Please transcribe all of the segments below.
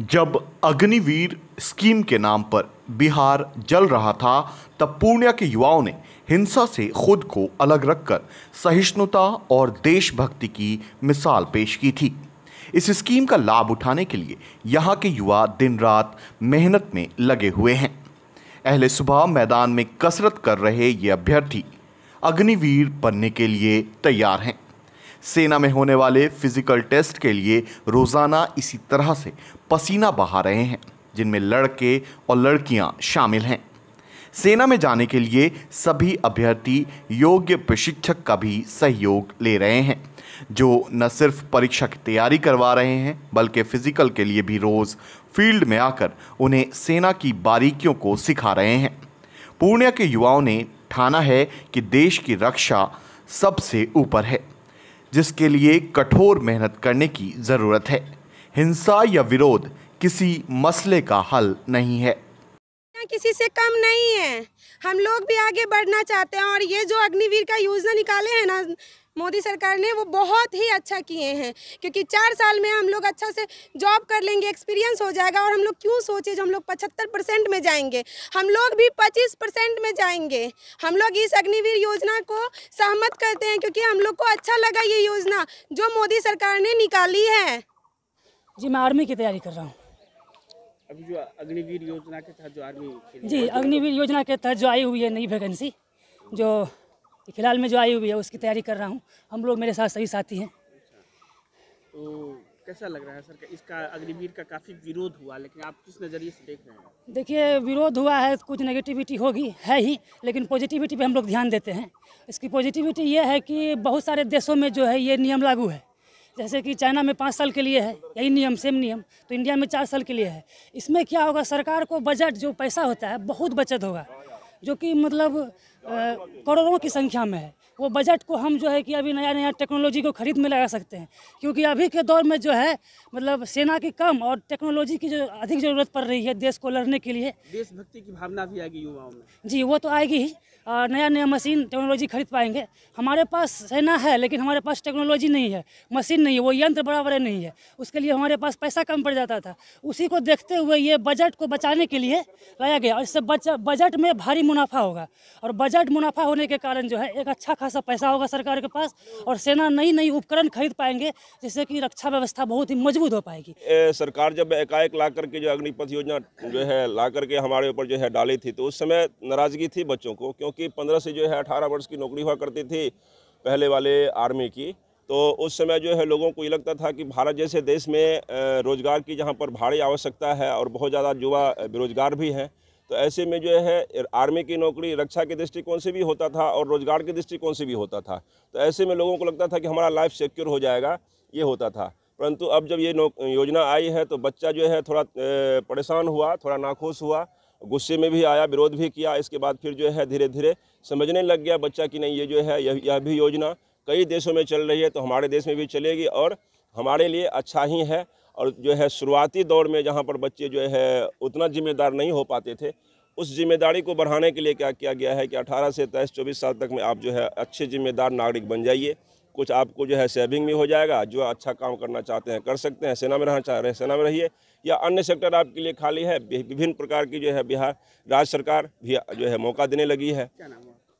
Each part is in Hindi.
जब अग्निवीर स्कीम के नाम पर बिहार जल रहा था, तब पूर्णिया के युवाओं ने हिंसा से खुद को अलग रखकर सहिष्णुता और देशभक्ति की मिसाल पेश की थी। इस स्कीम का लाभ उठाने के लिए यहाँ के युवा दिन रात मेहनत में लगे हुए हैं। अहले सुबह मैदान में कसरत कर रहे ये अभ्यर्थी अग्निवीर बनने के लिए तैयार हैं। सेना में होने वाले फिजिकल टेस्ट के लिए रोज़ाना इसी तरह से पसीना बहा रहे हैं, जिनमें लड़के और लड़कियां शामिल हैं। सेना में जाने के लिए सभी अभ्यर्थी योग्य प्रशिक्षक का भी सहयोग ले रहे हैं, जो न सिर्फ परीक्षा की तैयारी करवा रहे हैं, बल्कि फिजिकल के लिए भी रोज़ फील्ड में आकर उन्हें सेना की बारीकियों को सिखा रहे हैं। पूर्णिया के युवाओं ने ठाना है कि देश की रक्षा सबसे ऊपर है, जिसके लिए कठोर मेहनत करने की ज़रूरत है। हिंसा या विरोध किसी मसले का हल नहीं है। किसी से कम नहीं है, हम लोग भी आगे बढ़ना चाहते हैं। और ये जो अग्निवीर का योजना निकाले हैं ना मोदी सरकार ने, वो बहुत ही अच्छा किए हैं, क्योंकि 4 साल में हम लोग अच्छा से जॉब कर लेंगे, एक्सपीरियंस हो जाएगा। और हम लोग क्यों सोचे जो हम लोग 75% में जाएंगे, हम लोग भी 25% में जाएंगे। हम लोग इस अग्निवीर योजना को सहमत करते हैं, क्योंकि हम लोग को अच्छा लगा ये योजना जो मोदी सरकार ने निकाली है। जी, मैं आर्मी की तैयारी कर रहा हूँ। अभी जो अग्निवीर योजना के तहत जो आर्मी जी, अग्निवीर योजना के तहत जो आई हुई है नई वैकेंसी, जो फिलहाल में जो आई हुई है उसकी तैयारी कर रहा हूँ। हम लोग मेरे साथ सभी साथी हैं। तो कैसा लग रहा है सर? इसका अग्निवीर का काफ़ी विरोध हुआ, लेकिन आप किस नज़रिए से देख रहे हैं? देखिए, विरोध हुआ है, कुछ नेगेटिविटी होगी है ही, लेकिन पॉजिटिविटी पे हम लोग ध्यान देते हैं। इसकी पॉजिटिविटी ये है कि बहुत सारे देशों में जो है ये नियम लागू है। जैसे कि चाइना में 5 साल के लिए है यही नियम, सेम नियम, तो इंडिया में 4 साल के लिए है। इसमें क्या होगा, सरकार को बजट जो पैसा होता है बहुत बचत होगा, जो कि मतलब करोड़ों की संख्या में है। वो बजट को हम जो है कि अभी नया नया टेक्नोलॉजी को खरीद में लगा सकते हैं, क्योंकि अभी के दौर में जो है मतलब सेना की कम और टेक्नोलॉजी की जो अधिक ज़रूरत पड़ रही है देश को लड़ने के लिए। देशभक्ति की भावना भी आएगी युवाओं में। जी, वो तो आएगी ही। नया नया मशीन टेक्नोलॉजी खरीद पाएंगे। हमारे पास सेना है, लेकिन हमारे पास टेक्नोलॉजी नहीं है, मशीन नहीं है, वो यंत्र बड़ा बड़े नहीं है। उसके लिए हमारे पास पैसा कम पड़ जाता था। उसी को देखते हुए ये बजट को बचाने के लिए लाया गया, और इससे बजट में भारी मुनाफा होगा। और बजट मुनाफा होने के कारण जो है एक अच्छा खासा पैसा होगा सरकार के पास, और सेना नई नई उपकरण खरीद पाएंगे, जिससे कि रक्षा व्यवस्था बहुत ही मजबूत हो पाएगी। सरकार जब एकाएक ला करके जो अग्निपथ योजना जो है ला करके हमारे ऊपर जो है डाली थी, तो उस समय नाराजगी थी बच्चों को, क्योंकि 15 से जो है 18 वर्ष की नौकरी हुआ करती थी पहले वाले आर्मी की। तो उस समय जो है लोगों को ये लगता था कि भारत जैसे देश में रोजगार की जहाँ पर भारी आवश्यकता है और बहुत ज़्यादा युवा बेरोजगार भी हैं, तो ऐसे में जो है आर्मी की नौकरी रक्षा के दृष्टिकोण से भी होता था और रोजगार के दृष्टिकोण से भी होता था। तो ऐसे में लोगों को लगता था कि हमारा लाइफ सिक्योर हो जाएगा, ये होता था। परंतु अब जब ये योजना आई है तो बच्चा जो है थोड़ा परेशान हुआ, थोड़ा नाखुश हुआ, गुस्से में भी आया, विरोध भी किया। इसके बाद फिर जो है धीरे धीरे समझने लग गया बच्चा कि नहीं, ये जो है यह भी योजना कई देशों में चल रही है, तो हमारे देश में भी चलेगी और हमारे लिए अच्छा ही है। और जो है शुरुआती दौर में जहाँ पर बच्चे जो है उतना जिम्मेदार नहीं हो पाते थे, उस जिम्मेदारी को बढ़ाने के लिए क्या किया गया है कि 18 से 23-24 साल तक में आप जो है अच्छे जिम्मेदार नागरिक बन जाइए। कुछ आपको जो है सेविंग भी हो जाएगा, जो अच्छा काम करना चाहते हैं कर सकते हैं। सेना में रहना चाह रहे हैं सेना में रहिए, या अन्य सेक्टर आपके लिए खाली है। विभिन्न प्रकार की जो है बिहार राज्य सरकार भी जो है मौका देने लगी है।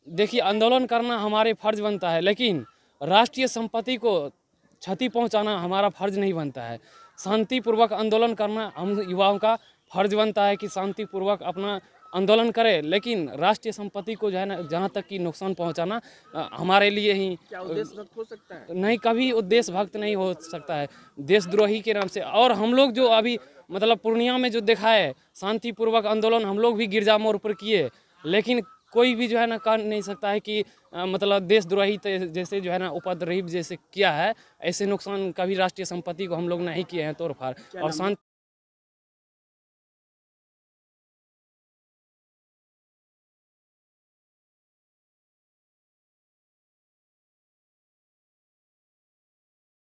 देखिए, आंदोलन करना हमारे फर्ज बनता है, लेकिन राष्ट्रीय संपत्ति को क्षति पहुंचाना हमारा फर्ज नहीं बनता है। शांतिपूर्वक आंदोलन करना हम युवाओं का फर्ज बनता है कि शांतिपूर्वक अपना आंदोलन करें, लेकिन राष्ट्रीय संपत्ति को जो है ना जहाँ तक कि नुकसान पहुंचाना हमारे लिए ही क्या देशभक्त हो सकता है? नहीं, कभी वो देशभक्त नहीं हो सकता है, देशद्रोही के नाम से। और हम लोग जो अभी मतलब पूर्णिया में जो देखा है शांतिपूर्वक आंदोलन, हम लोग भी गिरजा मोड़ पर किए, लेकिन कोई भी जो है ना कर नहीं सकता है कि मतलब देशद्रोही जैसे जो है ना उपद्रवी जैसे किया है, ऐसे नुकसान कभी राष्ट्रीय संपत्ति को हम लोग नहीं किए हैं तोड़फाड़। और शांति